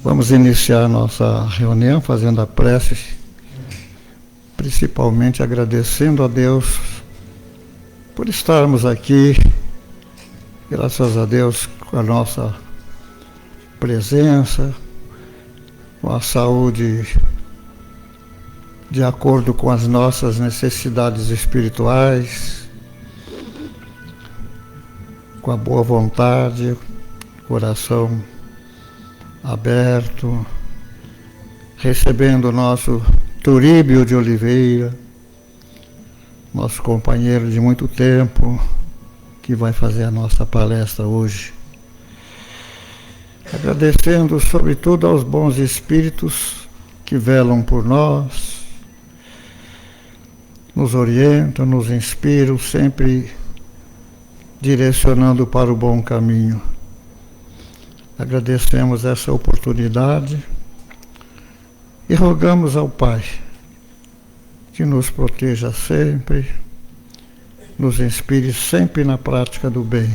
Vamos iniciar nossa reunião fazendo a prece, principalmente agradecendo a Deus por estarmos aqui, graças a Deus, com a nossa presença, com a saúde de acordo com as nossas necessidades espirituais, com a boa vontade, coração aberto, recebendo o nosso Turíbio de Oliveira, nosso companheiro de muito tempo, que vai fazer a nossa palestra hoje. Agradecendo sobretudo aos bons espíritos que velam por nós, nos orientam, nos inspiram, sempre direcionando para o bom caminho. Agradecemos essa oportunidade e rogamos ao Pai que nos proteja sempre, nos inspire sempre na prática do bem.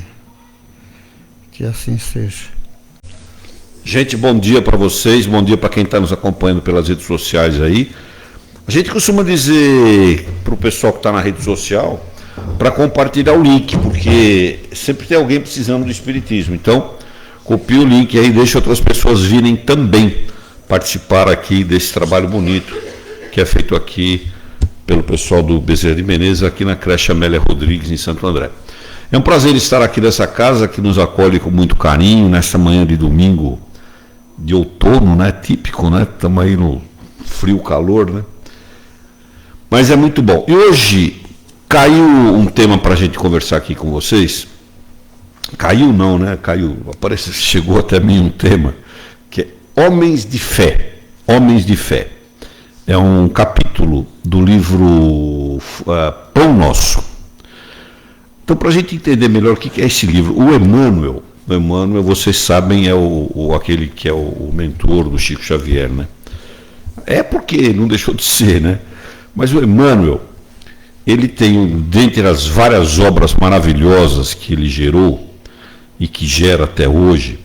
Que assim seja. Gente, bom dia para vocês, bom dia para quem está nos acompanhando pelas redes sociais aí. A gente costuma dizer para o pessoal que está na rede social para compartilhar o link, porque sempre tem alguém precisando do Espiritismo. Então, copie o link aí, deixe outras pessoas virem também participar aqui desse trabalho bonito que é feito aqui pelo pessoal do Bezerra de Menezes, aqui na creche Amélia Rodrigues, em Santo André. É um prazer estar aqui nessa casa que nos acolhe com muito carinho, nesta manhã de domingo de outono, né? Típico, né? Estamos aí no frio, calor, né? Mas é muito bom. E hoje caiu um tema para a gente conversar aqui com vocês. Caiu não, né? Caiu, chegou até mim um tema, que é Homens de Fé. Homens de Fé. É um capítulo do livro Pão Nosso. Então, para a gente entender melhor o que é esse livro, o Emmanuel, vocês sabem, é aquele que é o mentor do Chico Xavier, né? É porque não deixou de ser, né? Mas o Emmanuel, ele tem, dentre as várias obras maravilhosas que ele gerou e que gera até hoje,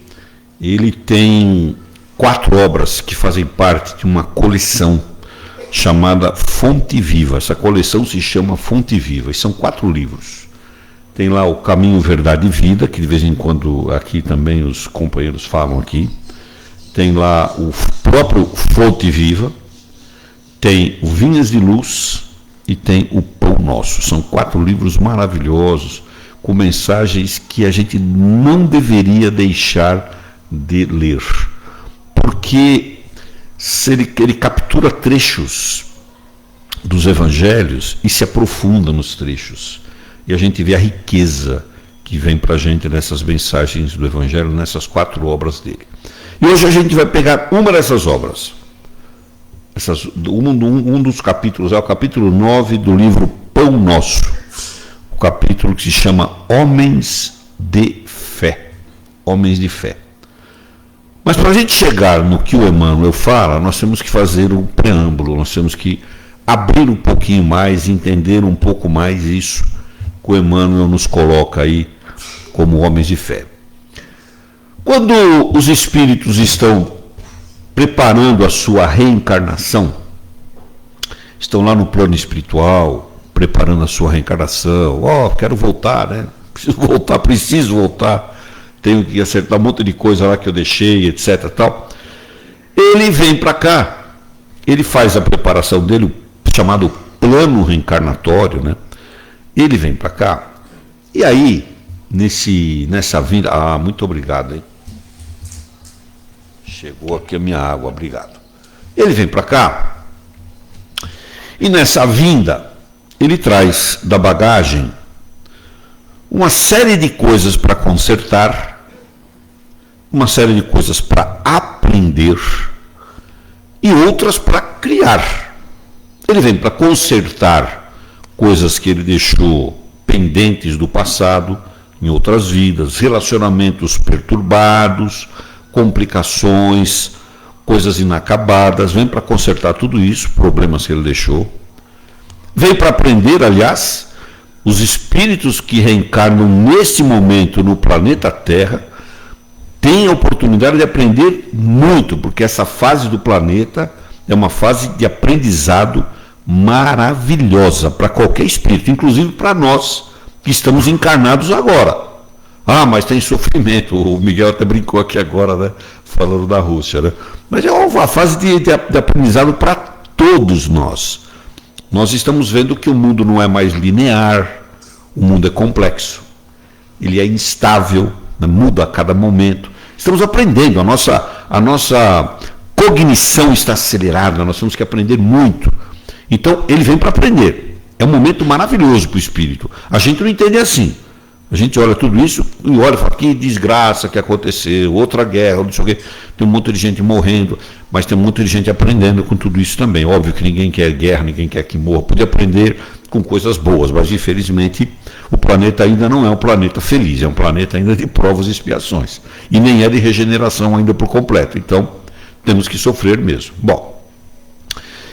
ele tem 4 obras que fazem parte de uma coleção chamada Fonte Viva. Essa coleção se chama Fonte Viva e são 4 livros. Tem lá o Caminho, Verdade e Vida, que de vez em quando aqui também os companheiros falam aqui. Tem lá o próprio Fonte Viva, tem o Vinhas de Luz e tem o Pão Nosso. São 4 livros maravilhosos, com mensagens que a gente não deveria deixar de ler. Porque ele captura trechos dos evangelhos e se aprofunda nos trechos. E a gente vê a riqueza que vem para a gente nessas mensagens do evangelho, nessas 4 obras dele. E hoje a gente vai pegar uma dessas obras. Um dos capítulos é o capítulo 9 do livro Pão Nosso, o capítulo que se chama Homens de Fé. Homens de Fé. Mas para a gente chegar no que o Emmanuel fala, nós temos que fazer um preâmbulo, nós temos que abrir um pouquinho mais, entender um pouco mais isso que o Emmanuel nos coloca aí como homens de fé. Quando os espíritos estão preparando a sua reencarnação, estão lá no plano espiritual, preparando a sua reencarnação, quero voltar, né? Preciso voltar, tenho que acertar um monte de coisa lá que eu deixei, etc. Tal. Ele vem para cá, ele faz a preparação dele, chamado plano reencarnatório, né? Ele vem para cá, e aí, nessa vinda... muito obrigado, hein? Chegou aqui a minha água, obrigado. Ele vem para cá, e nessa vinda, ele traz da bagagem uma série de coisas para consertar, uma série de coisas para aprender e outras para criar. Ele vem para consertar coisas que ele deixou pendentes do passado, em outras vidas, relacionamentos perturbados, complicações, coisas inacabadas, vem para consertar tudo isso, problemas que ele deixou. Vem para aprender, aliás, os espíritos que reencarnam neste momento no planeta Terra têm tem a oportunidade de aprender muito, porque essa fase do planeta é uma fase de aprendizado maravilhosa para qualquer espírito, inclusive para nós que estamos encarnados agora. Ah, mas tem sofrimento. O Miguel até brincou aqui agora, né? Falando da Rússia, né? Mas é uma fase de aprendizado para todos nós. Nós estamos vendo que o mundo não é mais linear, o mundo é complexo, ele é instável, né? Muda a cada momento. Estamos aprendendo, a nossa cognição está acelerada, nós temos que aprender muito. Então, ele vem para aprender. É um momento maravilhoso para o espírito. A gente não entende assim. A gente olha tudo isso e olha e fala, que desgraça que aconteceu, outra guerra, não sei o quê. Tem um monte de gente morrendo, mas tem um monte de gente aprendendo com tudo isso também. Óbvio que ninguém quer guerra, ninguém quer que morra. Pode aprender com coisas boas, mas infelizmente o planeta ainda não é um planeta feliz, é um planeta ainda de provas e expiações. E nem é de regeneração ainda por completo. Então, temos que sofrer mesmo. Bom,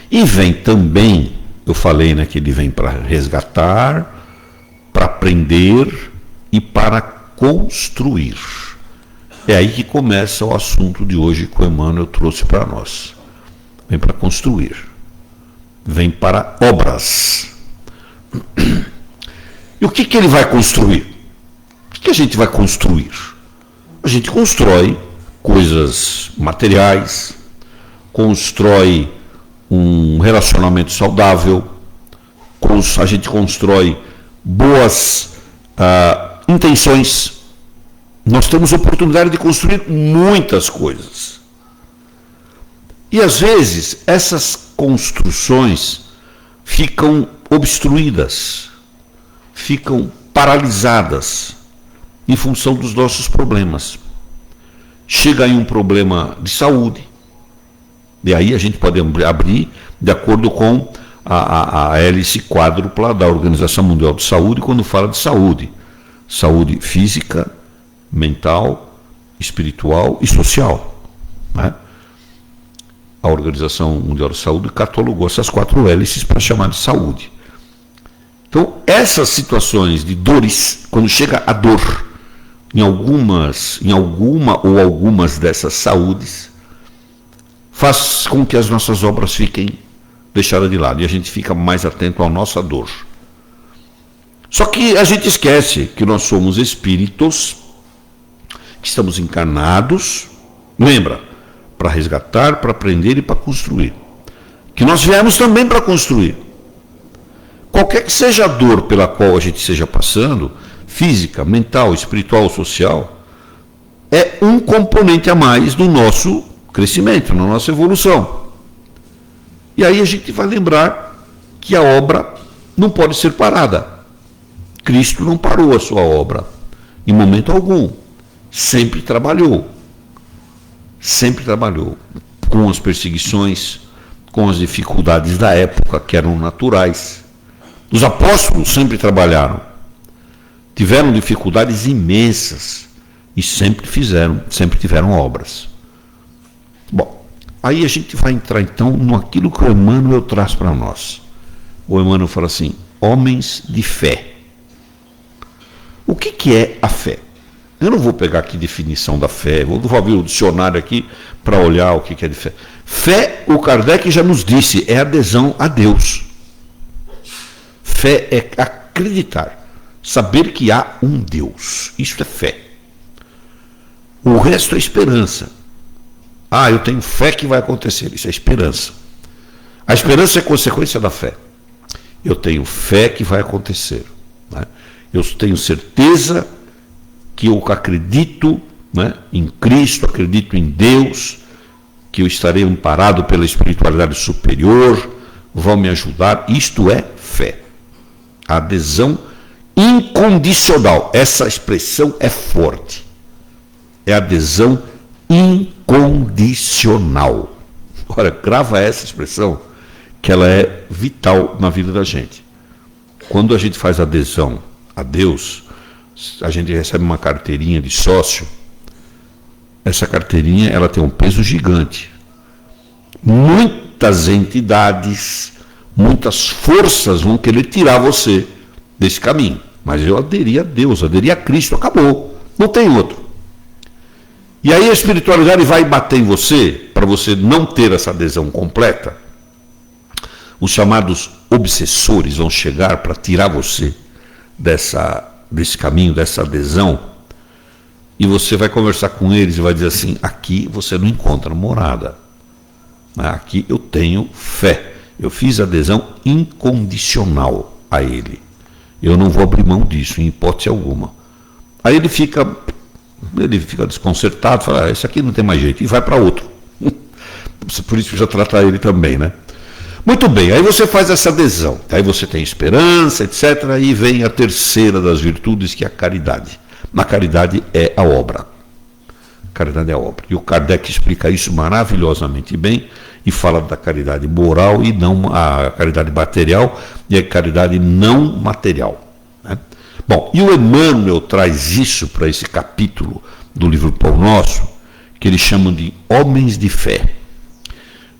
e vem também, eu falei, né, que ele vem para resgatar, para aprender e para construir. É aí que começa o assunto de hoje que o Emmanuel trouxe para nós. Vem para construir. Vem para obras. E o que ele vai construir? O que a gente vai construir? A gente constrói coisas materiais, constrói um relacionamento saudável, a gente constrói boas intenções. Nós temos oportunidade de construir muitas coisas. E às vezes essas construções ficam obstruídas, ficam paralisadas em função dos nossos problemas. Chega aí um problema de saúde, e aí a gente pode abrir de acordo com a hélice quádrupla da Organização Mundial de Saúde, quando fala de saúde. Saúde física, mental, espiritual e social. Né? A Organização Mundial de Saúde catalogou essas 4 hélices para chamar de saúde. Então, essas situações de dores, quando chega a dor em alguma ou algumas dessas saúdes, faz com que as nossas obras fiquem deixadas de lado e a gente fica mais atento à nossa dor. Só que a gente esquece que nós somos espíritos, que estamos encarnados, lembra, para resgatar, para aprender e para construir. Que nós viemos também para construir. Qualquer que seja a dor pela qual a gente esteja passando, física, mental, espiritual, social, é um componente a mais do nosso crescimento, na nossa evolução. E aí a gente vai lembrar que a obra não pode ser parada. Cristo não parou a sua obra em momento algum. Sempre trabalhou com as perseguições, com as dificuldades da época, que eram naturais. Os apóstolos sempre trabalharam, tiveram dificuldades imensas e sempre tiveram obras. Bom, aí a gente vai entrar então naquilo que o Emmanuel traz para nós. O Emmanuel fala assim, homens de fé. O que é a fé? Eu não vou pegar aqui definição da fé, vou abrir o dicionário aqui para olhar o que é de fé. Fé, o Kardec já nos disse, é adesão a Deus. Fé é acreditar, saber que há um Deus. Isso é fé. O resto é esperança. Ah, eu tenho fé que vai acontecer. Isso é esperança. A esperança é consequência da fé. Eu tenho fé que vai acontecer. Né? Eu tenho certeza que eu acredito, né, em Cristo, acredito em Deus, que eu estarei amparado pela espiritualidade superior, vão me ajudar. Isto é fé. A adesão incondicional. Essa expressão é forte. É adesão incondicional. Olha, grava essa expressão, que ela é vital na vida da gente. Quando a gente faz adesão a Deus, a gente recebe uma carteirinha de sócio. Essa carteirinha, ela tem um peso gigante. Muitas entidades, muitas forças vão querer tirar você desse caminho. Mas eu aderi a Deus, aderi a Cristo, acabou. Não tem outro. E aí a espiritualidade vai bater em você, para você não ter essa adesão completa. Os chamados obsessores vão chegar para tirar você desse caminho, dessa adesão, e você vai conversar com eles e vai dizer assim: aqui você não encontra morada, aqui eu tenho fé, eu fiz adesão incondicional a ele, eu não vou abrir mão disso em hipótese alguma. Aí ele fica desconcertado, fala: esse aqui não tem mais jeito, e vai para outro. Por isso precisa tratar ele também, né? Muito bem, aí você faz essa adesão, aí você tem esperança, etc. Aí vem a terceira das virtudes, que é a caridade. A caridade é a obra. A caridade é a obra. E o Kardec explica isso maravilhosamente bem e fala da caridade moral e não a caridade material e a caridade não material, né? Bom, e o Emmanuel traz isso para esse capítulo do livro Pão Nosso, que eles chamam de homens de fé.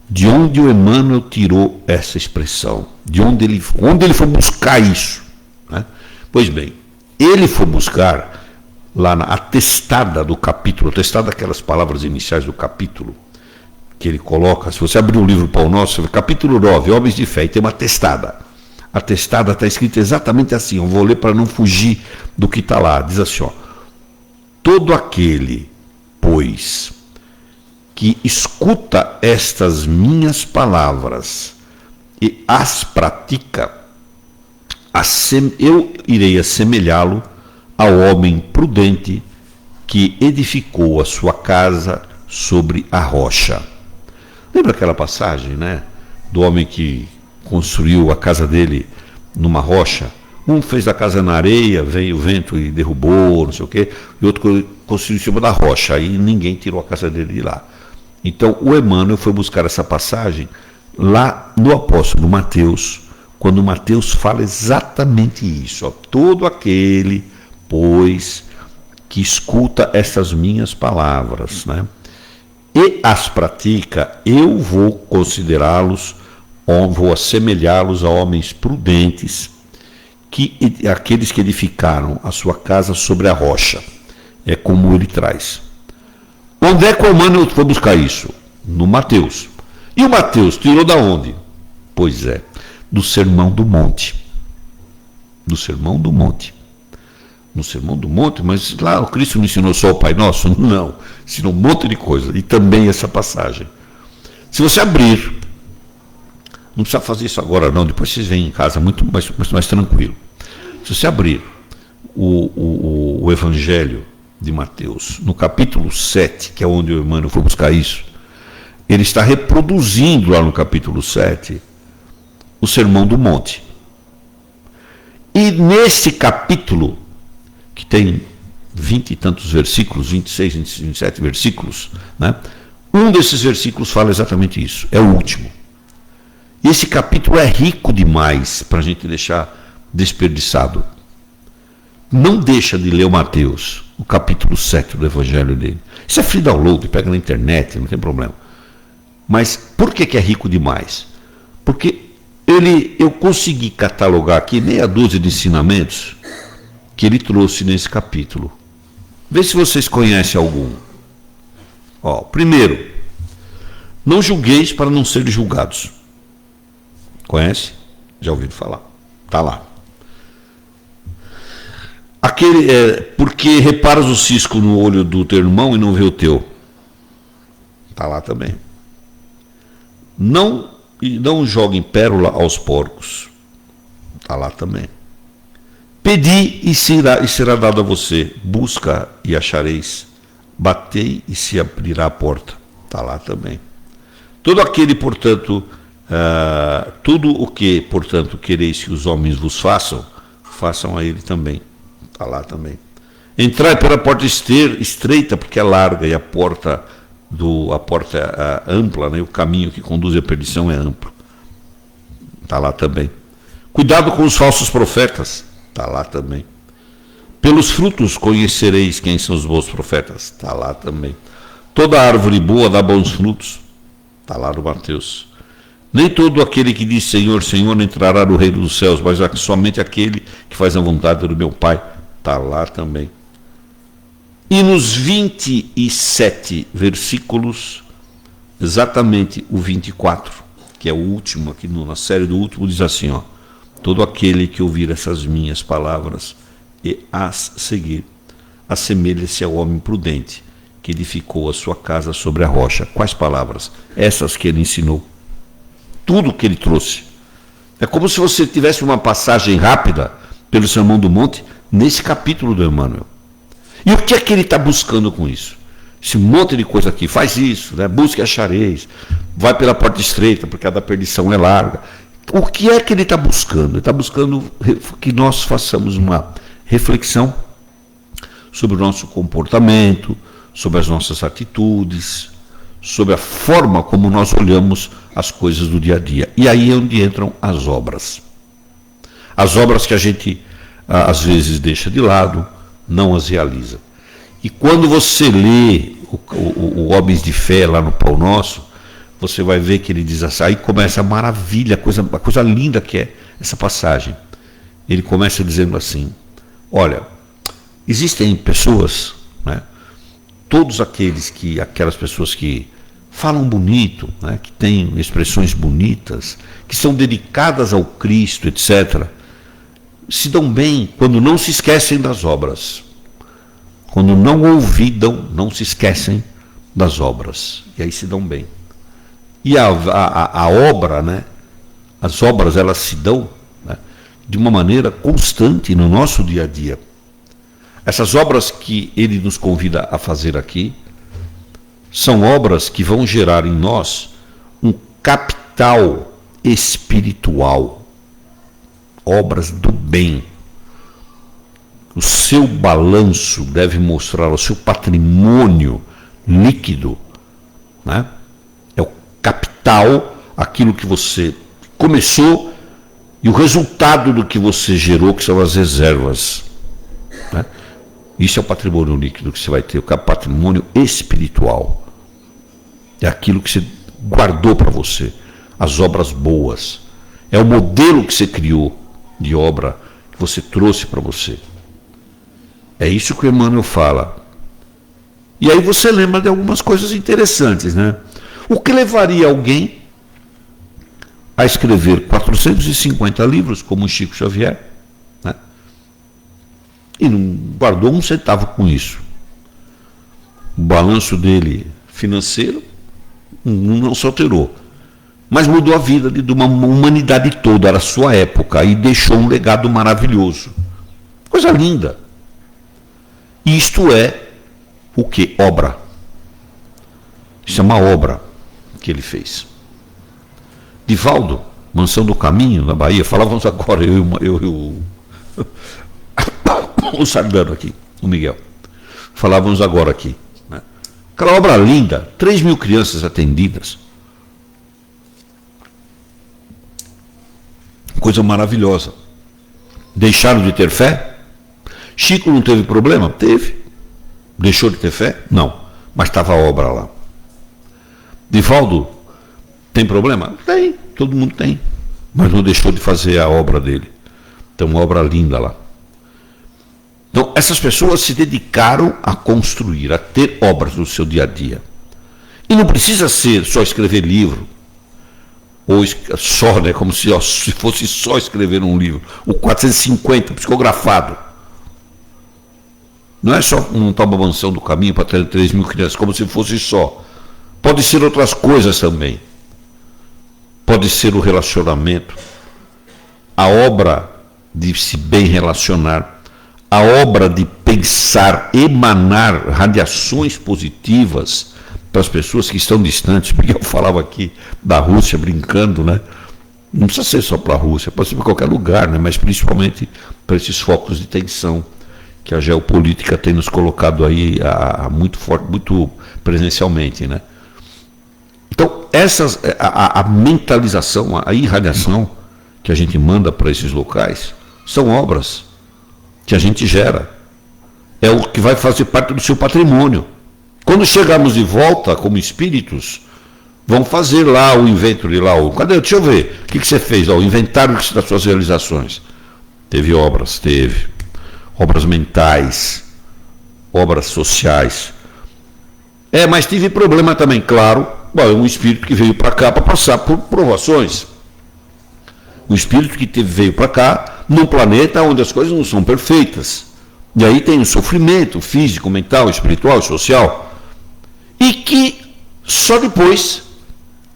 De onde o Emmanuel tirou essa expressão? De onde ele foi buscar isso, né? Pois bem, ele foi buscar lá na atestada do capítulo, atestada aquelas palavras iniciais do capítulo, que ele coloca. Se você abrir o livro Pão Nosso, capítulo 9, Homens de Fé, e tem uma atestada. A atestada está escrita exatamente assim, eu vou ler para não fugir do que está lá. Diz assim, ó: todo aquele, pois, que escuta estas minhas palavras e as pratica, eu irei assemelhá-lo ao homem prudente que edificou a sua casa sobre a rocha. Lembra aquela passagem, né, do homem que construiu a casa dele numa rocha? Um fez a casa na areia, veio o vento e derrubou, não sei o quê, e outro construiu em cima da rocha, aí ninguém tirou a casa dele de lá. Então o Emmanuel foi buscar essa passagem lá no apóstolo Mateus, quando Mateus fala exatamente isso, ó: todo aquele, pois, que escuta essas minhas palavras, né, e as pratica, eu vou considerá-los, vou assemelhá-los a homens prudentes, aqueles que edificaram a sua casa sobre a rocha. É como ele traz. Onde é que o Emmanuel foi buscar isso? No Mateus. E o Mateus tirou da onde? Pois é, do Sermão do Monte. Do Sermão do Monte. No Sermão do Monte, mas lá o Cristo não ensinou só o Pai Nosso? Não, ensinou um monte de coisa. E também essa passagem. Se você abrir, não precisa fazer isso agora não, depois vocês vêm em casa muito mais tranquilo. Se você abrir o Evangelho de Mateus, no capítulo 7, que é onde o Emmanuel foi buscar isso, ele está reproduzindo lá no capítulo 7 o Sermão do Monte. E nesse capítulo, que tem 20 e tantos versículos, 26, 27 versículos, né? Um desses versículos fala exatamente isso, é o último. E esse capítulo é rico demais para a gente deixar desperdiçado. Não deixa de ler o Mateus, o capítulo 7 do Evangelho dele. Isso é free download, pega na internet, não tem problema. Mas por que é rico demais? Porque eu consegui catalogar aqui meia dúzia de ensinamentos que ele trouxe nesse capítulo. Vê se vocês conhecem algum. Ó, primeiro, não julgueis para não serem julgados. Conhece? Já ouviram falar? Está lá. Porque reparas o cisco no olho do teu irmão e não vê o teu. Está lá também. Não joguem pérola aos porcos. Está lá também. Pedi e será dado a você. Busca e achareis. Batei e se abrirá a porta. Está lá também. Tudo o que, portanto, quereis que os homens vos façam, façam a ele também. Está lá também. Entrai pela porta estreita, porque é larga, e a porta é ampla, né? O caminho que conduz à perdição é amplo. Está lá também. Cuidado com os falsos profetas. Está lá também. Pelos frutos conhecereis quem são os bons profetas. Está lá também. Toda árvore boa dá bons frutos. Está lá no Mateus. Nem todo aquele que diz Senhor, Senhor entrará no reino dos céus, mas somente aquele que faz a vontade do meu Pai. Está lá também. E nos 27 versículos, exatamente o 24, que é o último aqui na série do último, diz assim, ó: todo aquele que ouvir essas minhas palavras e as seguir, assemelha-se ao homem prudente, que edificou a sua casa sobre a rocha. Quais palavras? Essas que ele ensinou. Tudo que ele trouxe. É como se você tivesse uma passagem rápida pelo Sermão do Monte, nesse capítulo do Emmanuel. E o que é que ele está buscando com isso? Esse monte de coisa aqui, faz isso, né? Busque e achareis, vai pela porta estreita, porque a da perdição é larga. O que é que ele está buscando? Ele está buscando que nós façamos uma reflexão sobre o nosso comportamento, sobre as nossas atitudes, sobre a forma como nós olhamos as coisas do dia a dia. E aí é onde entram as obras. As obras que a gente às vezes deixa de lado, não as realiza. E quando você lê o Homens de Fé lá no Pão Nosso, você vai ver que ele diz assim, aí começa a maravilha, a coisa linda que é essa passagem. Ele começa dizendo assim, olha, existem pessoas, né, aquelas pessoas que falam bonito, né, que têm expressões bonitas, que são dedicadas ao Cristo, etc., se dão bem quando não se esquecem das obras. Quando não olvidam, não se esquecem das obras. E aí se dão bem. E a obra, né, as obras, elas se dão, né, de uma maneira constante no nosso dia a dia. Essas obras que ele nos convida a fazer aqui são obras que vão gerar em nós um capital espiritual. Obras do bem. O seu balanço deve mostrar o seu patrimônio líquido, né? É o capital, aquilo que você começou e o resultado do que você gerou, que são as reservas, né? Isso é o patrimônio líquido que você vai ter, o patrimônio espiritual. É aquilo que você guardou para você, as obras boas. É o modelo que você criou de obra que você trouxe para você. É isso que o Emmanuel fala. E aí você lembra de algumas coisas interessantes, né? O que levaria alguém a escrever 450 livros, como o Chico Xavier, né? E não guardou um centavo com isso. O balanço dele financeiro não se alterou, mas mudou a vida de uma humanidade toda, era a sua época, e deixou um legado maravilhoso. Coisa linda. Isto é o que? Obra. Isso é uma obra que ele fez. Divaldo, Mansão do Caminho, na Bahia, falávamos agora, o Sardano aqui, o Miguel, falávamos agora aqui, né? Aquela obra linda, 3.000 crianças atendidas, coisa maravilhosa. Deixaram de ter fé? Chico não teve problema? Teve. Deixou de ter fé? Não. Mas estava a obra lá. Divaldo tem problema? Tem. Todo mundo tem. Mas não deixou de fazer a obra dele. Tem uma obra linda lá. Então, essas pessoas se dedicaram a construir, a ter obras no seu dia a dia. E não precisa ser só escrever livro. Ou só, né? Como se fosse só escrever um livro. O 450, psicografado. Não é só montar uma mansão do caminho para ter 3.000 crianças, como se fosse só. Pode ser outras coisas também. Pode ser o relacionamento, a obra de se bem relacionar, a obra de pensar, emanar radiações positivas para as pessoas que estão distantes. Porque eu falava aqui da Rússia brincando, né? Não precisa ser só para a Rússia, pode ser para qualquer lugar, né? Mas principalmente para esses focos de tensão que a geopolítica tem nos colocado aí muito forte, muito presencialmente, né? Então, a mentalização, a irradiação que a gente manda para esses locais são obras que a gente gera. É o que vai fazer parte do seu patrimônio. Quando chegarmos de volta como espíritos, vão fazer lá o inventário lá. Cadê? Deixa eu ver. O que você fez? O inventário das suas realizações. Teve obras, teve. Obras mentais, obras sociais. Mas tive problema também, claro. É um espírito que veio para cá para passar por provações. Um espírito que veio para cá num planeta onde as coisas não são perfeitas. E aí tem o sofrimento físico, mental, espiritual, social. E que só depois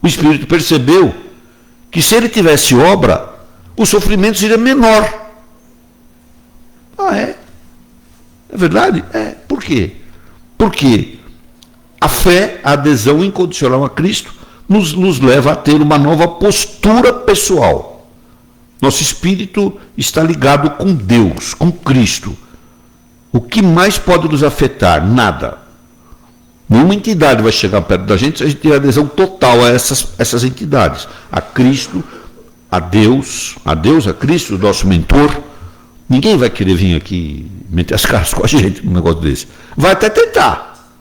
o espírito percebeu que se ele tivesse obra, o sofrimento seria menor. É verdade? Por quê? Porque a fé, a adesão incondicional a Cristo, nos leva a ter uma nova postura pessoal. Nosso espírito está ligado com Deus, com Cristo. O que mais pode nos afetar? Nada. Nenhuma entidade vai chegar perto da gente se a gente tiver adesão total a essas entidades. A Cristo, a Deus, a Cristo, o nosso mentor. Ninguém vai querer vir aqui meter as caras com a gente num negócio desse. Vai até tentar.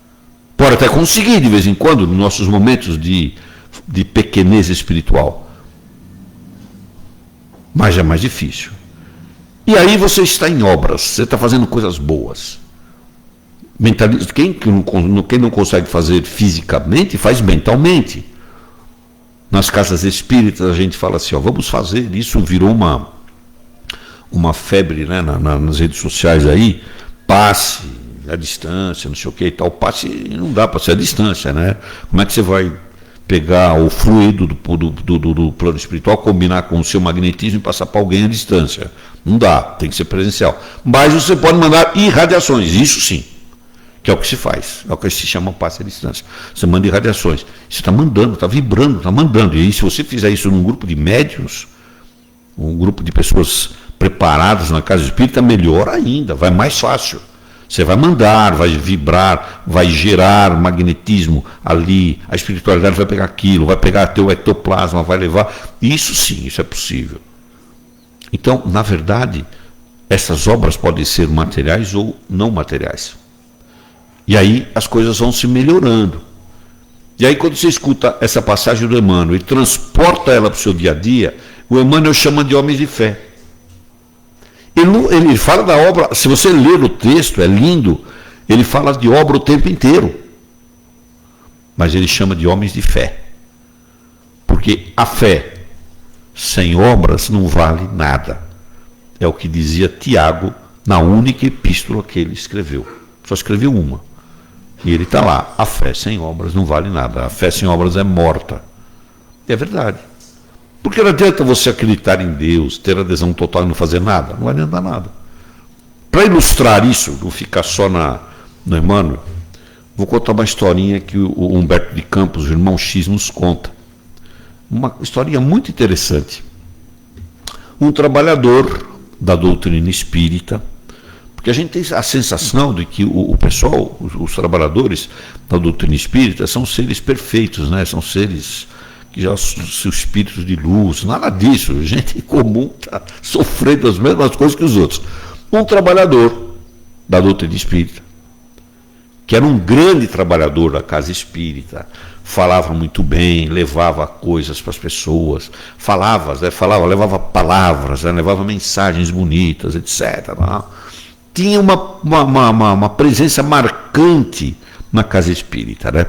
Pode até conseguir de vez em quando, nos nossos momentos de pequenez espiritual. Mas é mais difícil. E aí você está em obras, você está fazendo coisas boas. Quem não consegue fazer fisicamente, faz mentalmente. Nas casas espíritas a gente fala assim, vamos fazer, isso virou uma febre, né, nas redes sociais aí, passe à distância, não sei o que e tal. Passe não dá para ser à distância, né? Como é que você vai pegar o fluido do plano espiritual, combinar com o seu magnetismo e passar para alguém à distância? Não dá, tem que ser presencial. Mas você pode mandar irradiações, isso sim, que é o que se faz, é o que se chama passe à distância. Você manda irradiações, você está mandando, está vibrando, está mandando. E aí, se você fizer isso num grupo de médiuns, um grupo de pessoas preparadas na casa espírita, melhor ainda, vai mais fácil. Você vai mandar, vai vibrar, vai gerar magnetismo ali, a espiritualidade vai pegar aquilo, vai pegar teu ectoplasma, vai levar. Isso sim, isso é possível. Então, na verdade, essas obras podem ser materiais ou não materiais. E aí as coisas vão se melhorando. E aí quando você escuta essa passagem do Emmanuel e transporta ela para o seu dia a dia, o Emmanuel chama de homens de fé. Ele fala da obra, se você ler o texto, é lindo, ele fala de obra o tempo inteiro. Mas ele chama de homens de fé. Porque a fé sem obras não vale nada. É o que dizia Tiago na única epístola que ele escreveu. Só escreveu uma. E ele está lá, a fé sem obras não vale nada. A fé sem obras é morta. E é verdade. Porque não adianta você acreditar em Deus, ter adesão total e não fazer nada. Não vai adiantar nada. Para ilustrar isso, não ficar só no Emmanuel, vou contar uma historinha que o Humberto de Campos, o irmão X, nos conta. Uma historinha muito interessante. Um trabalhador da doutrina espírita, porque a gente tem a sensação de que o pessoal, os trabalhadores da doutrina espírita são seres perfeitos, né? São seres que já são espíritos de luz, nada disso. Gente comum está sofrendo as mesmas coisas que os outros. Um trabalhador da doutrina espírita, que era um grande trabalhador da casa espírita, falava muito bem, levava coisas para as pessoas, levava palavras, levava mensagens bonitas, etc. Tinha uma presença marcante na casa espírita, né?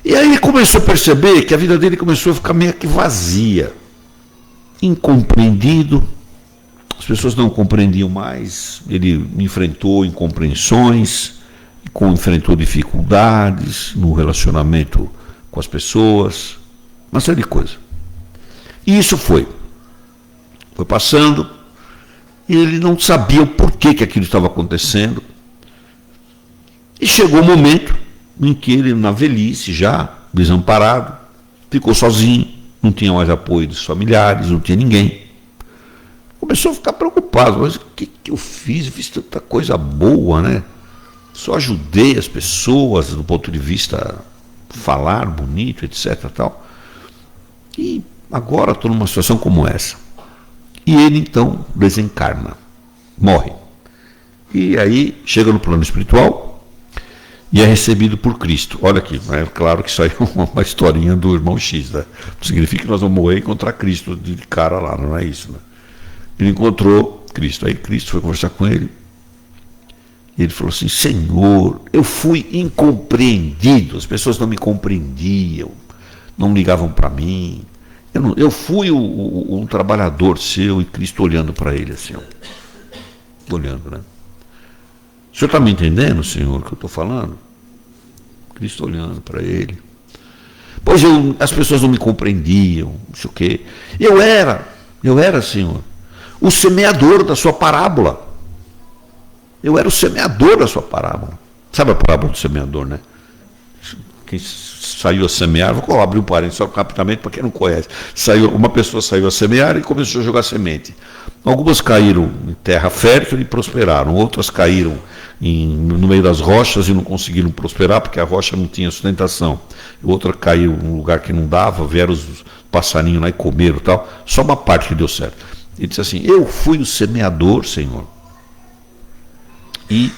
E aí ele começou a perceber que a vida dele começou a ficar meio que vazia, incompreendido, as pessoas não compreendiam mais, ele enfrentou incompreensões, enfrentou dificuldades no relacionamento com as pessoas, uma série de coisas. E isso foi passando, e ele não sabia o porquê que aquilo estava acontecendo. E chegou o momento em que ele, na velhice, já desamparado, ficou sozinho, não tinha mais apoio dos familiares, não tinha ninguém. Começou a ficar preocupado, mas o que eu fiz? Eu fiz tanta coisa boa, né? Só ajudei as pessoas do ponto de vista falar bonito, etc. Tal. E agora estou numa situação como essa. E ele então desencarna, morre. E aí chega no plano espiritual e é recebido por Cristo. Olha aqui, é claro que isso aí é uma historinha do irmão X, né? Não significa que nós vamos morrer e encontrar Cristo de cara lá, não é isso, né? Ele encontrou Cristo, aí Cristo foi conversar com ele. Ele falou assim: Senhor, eu fui incompreendido, as pessoas não me compreendiam, não ligavam para mim. Eu fui um trabalhador seu, e Cristo olhando para ele assim, ó, olhando, né? O senhor está me entendendo, Senhor, o que eu estou falando? Cristo olhando para ele. Pois as pessoas não me compreendiam, não sei o quê. Eu era, Senhor, o semeador da sua parábola. Eu era o semeador da sua parábola. Sabe a parábola do semeador, né? Quem saiu a semear, vou abrir um parênteses só rapidamente para quem não conhece. Uma pessoa saiu a semear e começou a jogar semente. Algumas caíram em terra fértil e prosperaram. Outras caíram no meio das rochas e não conseguiram prosperar porque a rocha não tinha sustentação. Outra caiu num lugar que não dava, vieram os passarinhos lá e comeram e tal. Só uma parte que deu certo. Ele disse assim: eu fui o semeador, Senhor. E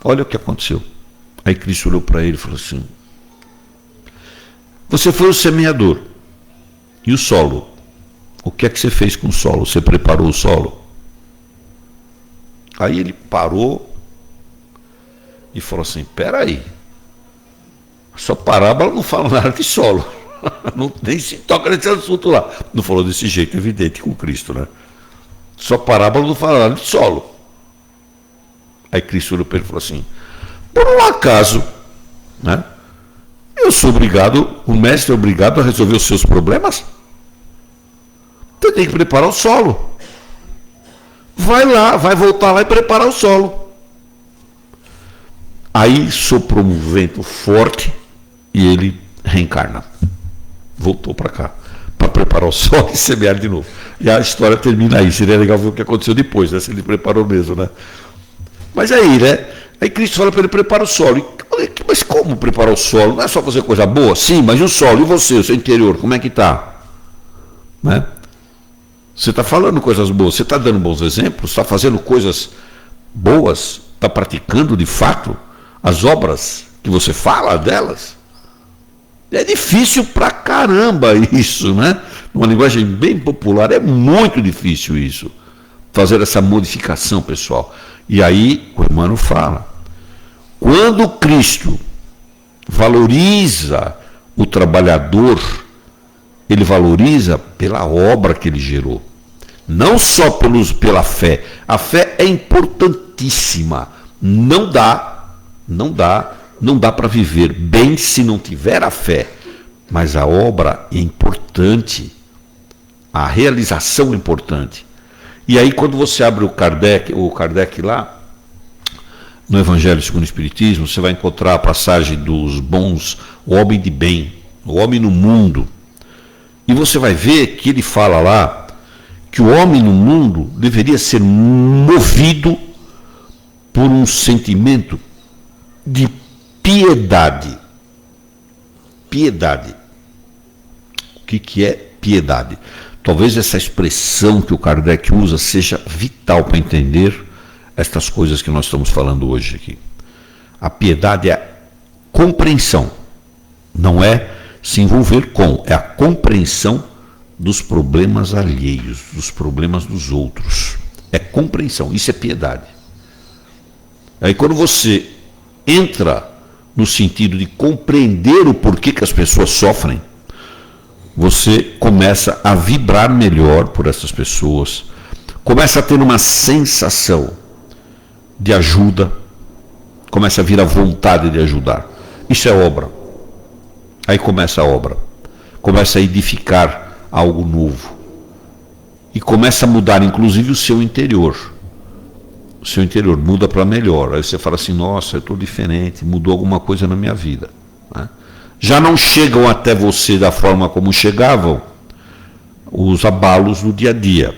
olha o que aconteceu. Aí Cristo olhou para ele e falou assim: você foi o semeador. E o solo? O que é que você fez com o solo? Você preparou o solo? Aí ele parou e falou assim: espera aí, a sua parábola não fala nada de solo. Não, nem se toca nesse assunto lá. Não falou desse jeito, evidente, com Cristo, né? Sua parábola não fala nada de solo. Aí Cristo olhou para ele e falou assim: por um acaso, né, eu sou obrigado, o mestre é obrigado a resolver os seus problemas? Você tem que preparar o solo. Vai lá, vai voltar lá e preparar o solo. Aí soprou um vento forte e ele reencarna. Voltou para cá, para preparar o solo e semear de novo. E a história termina aí. Seria legal ver o que aconteceu depois, né? Se ele preparou mesmo, né? Mas aí, né? Aí Cristo fala para ele: prepara o solo. Mas como preparar o solo? Não é só fazer coisa boa? Sim, mas e o solo? E você, o seu interior, como é que está? Né? Você está falando coisas boas, você está dando bons exemplos, está fazendo coisas boas, está praticando de fato as obras que você fala delas? É difícil pra caramba isso, né? Numa linguagem bem popular, é muito difícil isso. Fazer essa modificação, pessoal. E aí o Emmanuel fala: quando Cristo valoriza o trabalhador, ele valoriza pela obra que ele gerou, não só pela fé. A fé é importantíssima. Não dá para viver bem se não tiver a fé. Mas a obra é importante, a realização é importante. E aí quando você abre o Kardec lá, no Evangelho segundo o Espiritismo, você vai encontrar a passagem dos bons, o homem de bem, o homem no mundo. E você vai ver que ele fala lá que o homem no mundo deveria ser movido por um sentimento de piedade. Piedade. O que é piedade? Talvez essa expressão que o Kardec usa seja vital para entender estas coisas que nós estamos falando hoje aqui. A piedade é a compreensão, não é se envolver com, é a compreensão dos problemas alheios, dos problemas dos outros. É compreensão, isso é piedade. Aí quando você entra no sentido de compreender o porquê que as pessoas sofrem, você começa a vibrar melhor por essas pessoas, começa a ter uma sensação de ajuda, começa a vir a vontade de ajudar. Isso é obra. Aí começa a obra, começa a edificar algo novo e começa a mudar inclusive o seu interior. O seu interior muda para melhor. Aí você fala assim: nossa, eu estou diferente, mudou alguma coisa na minha vida, né? Já não chegam até você da forma como chegavam os abalos do dia a dia.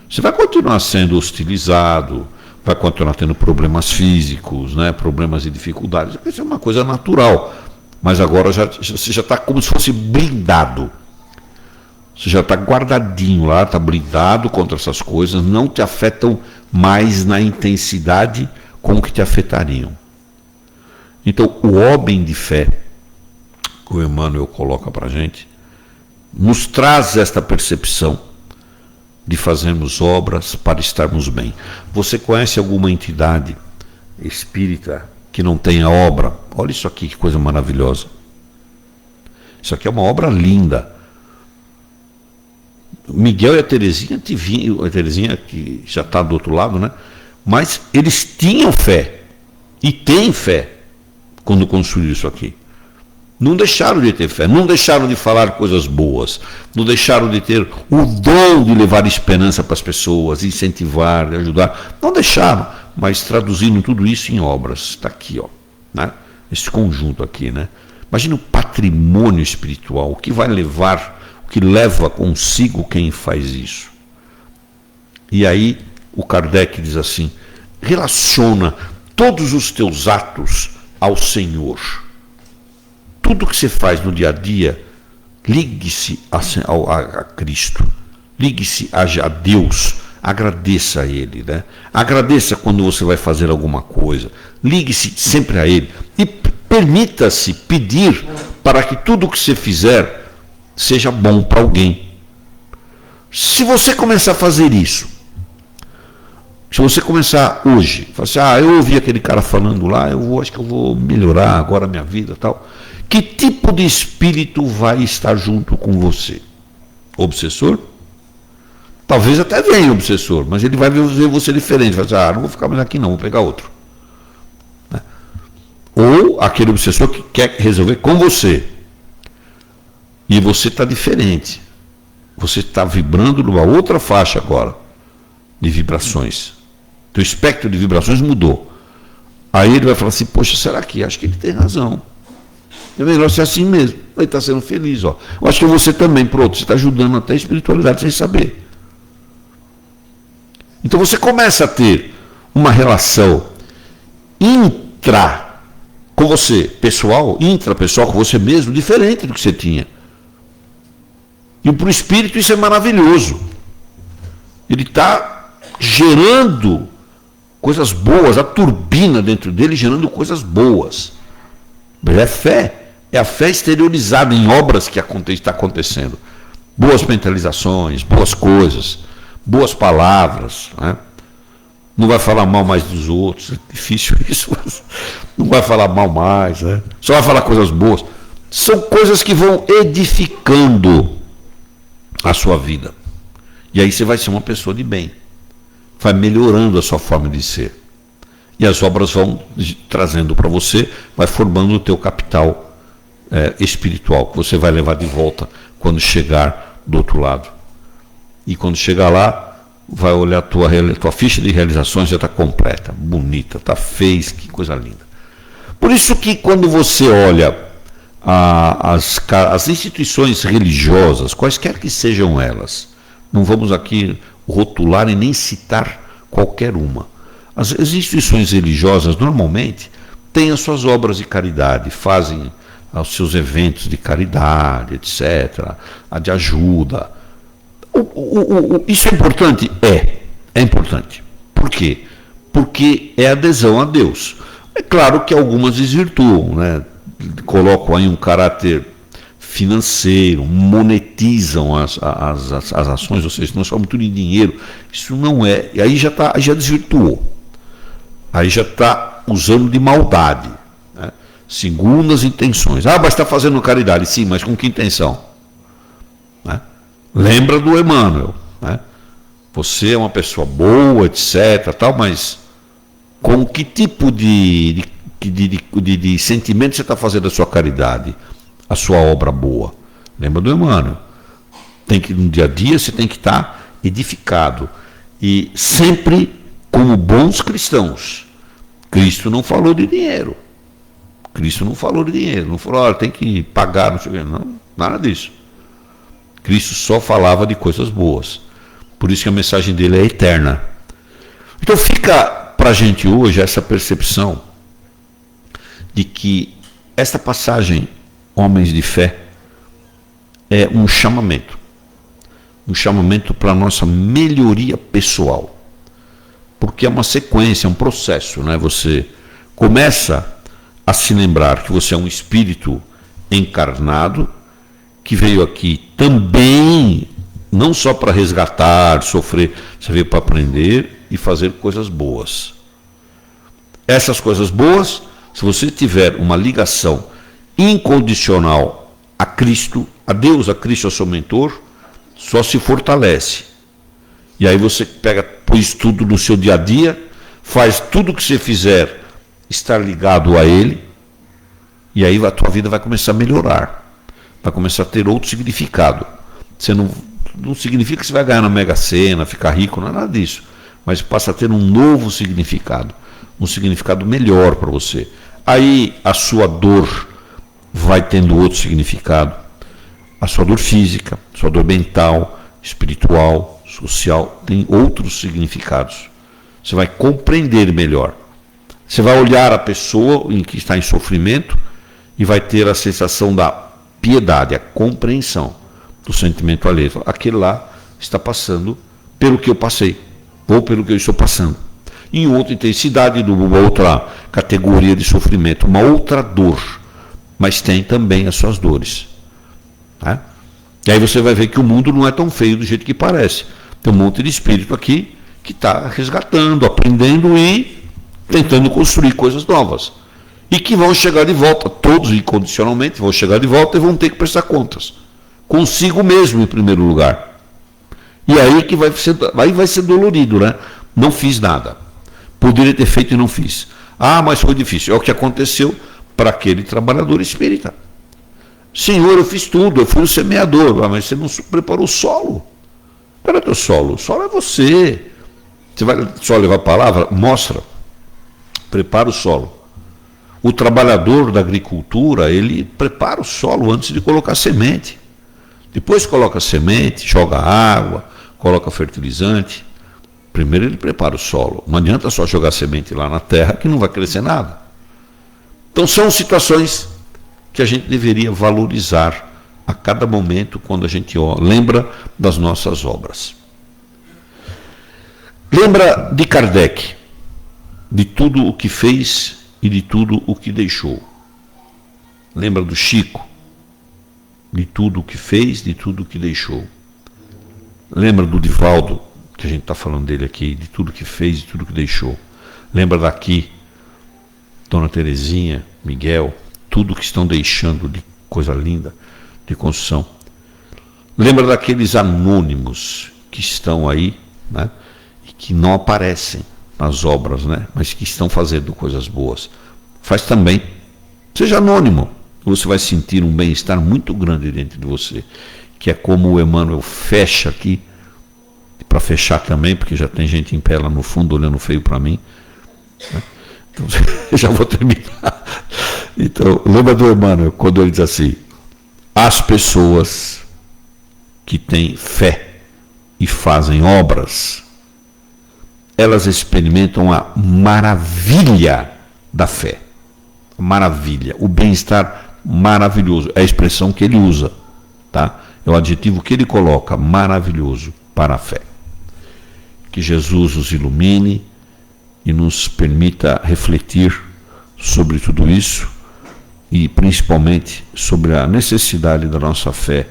Você vai continuar sendo hostilizado, vai continuar tendo problemas físicos, né? Problemas e dificuldades. Isso é uma coisa natural. Mas agora você já está como se fosse blindado. Você já está guardadinho lá, está blindado contra essas coisas, não te afetam mais na intensidade com que te afetariam. Então, o homem de fé, que o Emmanuel coloca para a gente, nos traz esta percepção de fazermos obras para estarmos bem. Você conhece alguma entidade espírita que não tenha obra. Olha isso aqui, que coisa maravilhosa. Isso aqui é uma obra linda. O Miguel e a Terezinha que já está do outro lado, né? Mas eles tinham fé e têm fé quando construíram isso aqui. Não deixaram de ter fé, não deixaram de falar coisas boas, não deixaram de ter o dom de levar esperança para as pessoas, de incentivar, de ajudar. Não deixaram, mas traduzindo tudo isso em obras. Está aqui, ó, né? Esse conjunto aqui, né? Imagina o patrimônio espiritual, o que vai levar, o que leva consigo quem faz isso. E aí o Kardec diz assim: relaciona todos os teus atos ao Senhor. Tudo que você faz no dia a dia, ligue-se a Cristo, ligue-se a Deus, agradeça a Ele, né? Agradeça quando você vai fazer alguma coisa, ligue-se sempre a Ele e permita-se pedir para que tudo que você fizer seja bom para alguém. Se você começar a fazer isso, se você começar hoje, falar assim: eu ouvi aquele cara falando lá, acho que eu vou melhorar agora a minha vida, tal. Que tipo de espírito vai estar junto com você? Obsessor? Talvez até venha obsessor, mas ele vai ver você diferente. Vai dizer: não vou ficar mais aqui não, vou pegar outro. Né? Ou aquele obsessor que quer resolver com você. E você está diferente. Você está vibrando numa outra faixa agora de vibrações. Teu espectro de vibrações mudou. Aí ele vai falar assim: poxa, será que? Acho que ele tem razão. É melhor ser assim mesmo. Ele está sendo feliz. Ó. Eu acho que você também, pronto, você está ajudando até a espiritualidade sem saber. Então você começa a ter uma relação intra com você, pessoal, intrapessoal com você mesmo, diferente do que você tinha. E para o espírito isso é maravilhoso. Ele está gerando coisas boas, a turbina dentro dele gerando coisas boas. Mas é fé. É a fé exteriorizada em obras que está acontecendo. Boas mentalizações, boas coisas, boas palavras. Né? Não vai falar mal mais dos outros. É difícil isso. Mas não vai falar mal mais. Né? Só vai falar coisas boas. São coisas que vão edificando a sua vida. E aí você vai ser uma pessoa de bem. Vai melhorando a sua forma de ser. E as obras vão trazendo para você, vai formando o teu capital espiritual, que você vai levar de volta quando chegar do outro lado. E quando chegar lá, vai olhar a tua ficha de realizações, já está completa, bonita, está fez, que coisa linda. Por isso que quando você olha as instituições religiosas, quaisquer que sejam elas, não vamos aqui rotular e nem citar qualquer uma. As instituições religiosas normalmente têm as suas obras de caridade, fazem os seus eventos de caridade, etc., a de ajuda. Isso é importante? É importante. Por quê? Porque é adesão a Deus. É claro que algumas desvirtuam, né? Colocam aí um caráter financeiro, monetizam as ações, ou seja, transformam tudo em dinheiro. Isso não é. E aí já desvirtuou. Aí já está usando de maldade. Né? Segundo as intenções. Mas está fazendo caridade. Sim, mas com que intenção? Né? Lembra do Emmanuel. Né? Você é uma pessoa boa, etc. Tal, mas com que tipo de sentimento você está fazendo a sua caridade? A sua obra boa. Lembra do Emmanuel. No dia a dia você tem que estar edificado. E sempre como bons cristãos. Cristo não falou de dinheiro. Cristo não falou de dinheiro. Não falou: tem que pagar, não sei o quê. Não, nada disso. Cristo só falava de coisas boas. Por isso que a mensagem dele é eterna. Então fica para a gente hoje essa percepção de que esta passagem, Homens de Fé, é um chamamento para a nossa melhoria pessoal, porque é uma sequência, é um processo, né? Você começa a se lembrar que você é um espírito encarnado, que veio aqui também, não só para resgatar, sofrer, você veio para aprender e fazer coisas boas. essas coisas boas, se você tiver uma ligação incondicional a Cristo, a Deus, a Cristo, a seu mentor, só se fortalece. E aí você põe tudo no seu dia a dia, faz tudo que você fizer estar ligado a Ele, e aí a tua vida vai começar a melhorar, vai começar a ter outro significado. Você não significa que você vai ganhar na Mega Sena, ficar rico, não é nada disso, mas passa a ter um novo significado, um significado melhor para você. Aí a sua dor vai tendo outro significado, a sua dor física, sua dor mental, espiritual, social, tem outros significados. Você vai compreender melhor. Você vai olhar a pessoa em que está em sofrimento e vai ter a sensação da piedade, a compreensão do sentimento alheio. Aquele lá está passando pelo que eu passei, ou pelo que eu estou passando. Em outra intensidade, numa outra categoria de sofrimento, uma outra dor, mas tem também as suas dores. Né? E aí você vai ver que o mundo não é tão feio do jeito que parece. Tem um monte de espírito aqui que está resgatando, aprendendo e tentando construir coisas novas. E que vão chegar de volta, todos incondicionalmente vão chegar de volta e vão ter que prestar contas. Consigo mesmo, em primeiro lugar. E aí que vai ser dolorido, né? Não fiz nada. Poderia ter feito e não fiz. Ah, mas foi difícil. É o que aconteceu para aquele trabalhador espírita. Senhor, eu fiz tudo, eu fui o semeador. Ah, mas você não preparou o solo. Cadê teu solo? O solo é você. Você vai só levar a palavra? Mostra. Prepara o solo. O trabalhador da agricultura, ele prepara o solo antes de colocar semente. Depois coloca a semente, joga água, coloca fertilizante. Primeiro ele prepara o solo. Não adianta só jogar semente lá na terra que não vai crescer nada. Então são situações que a gente deveria valorizar a cada momento quando a gente lembra das nossas obras. Lembra de Kardec, de tudo o que fez e de tudo o que deixou. Lembra do Chico, de tudo o que fez, de tudo o que deixou. Lembra do Divaldo, que a gente está falando dele aqui, de tudo que fez e tudo que deixou. Lembra daqui, Dona Terezinha, Miguel, tudo que estão deixando de coisa linda, de construção. Lembra daqueles anônimos que estão aí, né, e que não aparecem nas obras, né, mas que estão fazendo coisas boas. Faz também. Seja anônimo. Você vai sentir um bem-estar muito grande dentro de você, que é como o Emmanuel fecha aqui, para fechar também, porque já tem gente em pé lá no fundo olhando feio para mim, né? Então, já vou terminar. Então, lembra do Emmanuel quando ele diz assim: as pessoas que têm fé e fazem obras, elas experimentam a maravilha da fé, a maravilha, o bem-estar maravilhoso, é a expressão que ele usa, tá? É o adjetivo que ele coloca, maravilhoso, para a fé. Que Jesus os ilumine e nos permita refletir sobre tudo isso e principalmente sobre a necessidade da nossa fé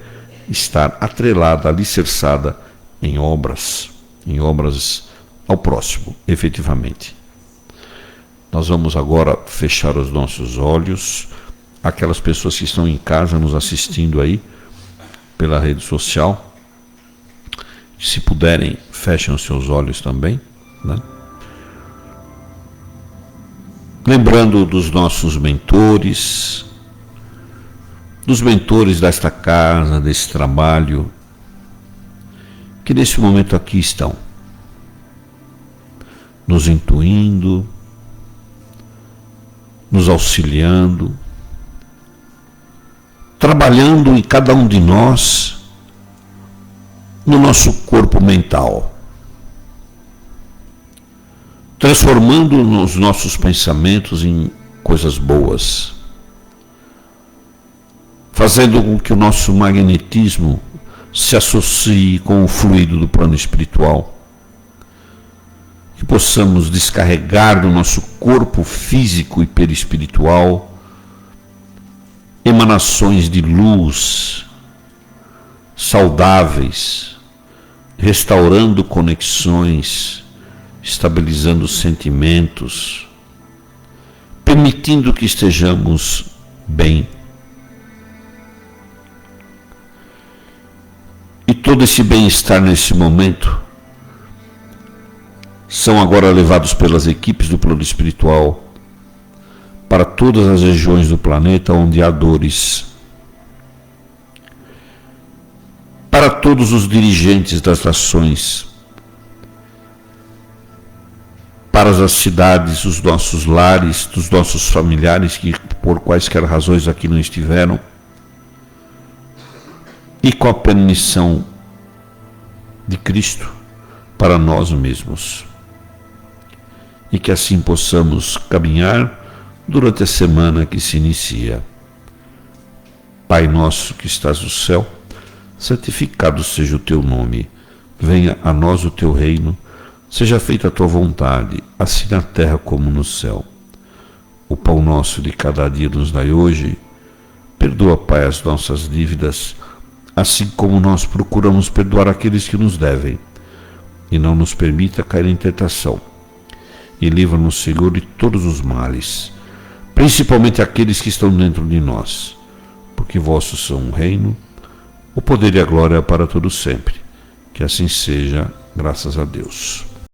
estar atrelada, alicerçada em obras ao próximo, efetivamente. Nós vamos agora fechar os nossos olhos. Aquelas pessoas que estão em casa nos assistindo aí pela rede social, se puderem, fechem os seus olhos também, né? Lembrando dos nossos mentores, dos mentores desta casa, desse trabalho, que nesse momento aqui estão, nos intuindo, nos auxiliando, trabalhando em cada um de nós, no nosso corpo mental, transformando os nossos pensamentos em coisas boas, fazendo com que o nosso magnetismo se associe com o fluido do plano espiritual, que possamos descarregar do nosso corpo físico e perispiritual emanações de luz saudáveis, restaurando conexões, estabilizando sentimentos, permitindo que estejamos bem. E todo esse bem-estar nesse momento são agora levados pelas equipes do plano espiritual para todas as regiões do planeta onde há dores, para todos os dirigentes das nações, para as cidades, os nossos lares, dos nossos familiares que por quaisquer razões aqui não estiveram, e com a permissão de Cristo para nós mesmos. E que assim possamos caminhar durante a semana que se inicia. Pai nosso que estás no céu, santificado seja o teu nome. Venha a nós o teu reino, seja feita a tua vontade, assim na terra como no céu. O pão nosso de cada dia nos dai hoje. Perdoa, Pai, as nossas dívidas, assim como nós procuramos perdoar aqueles que nos devem. E não nos permita cair em tentação. E livra-nos, Senhor, de todos os males, principalmente aqueles que estão dentro de nós. Porque vossos são o reino, o poder e a glória para todo sempre. Que assim seja, graças a Deus.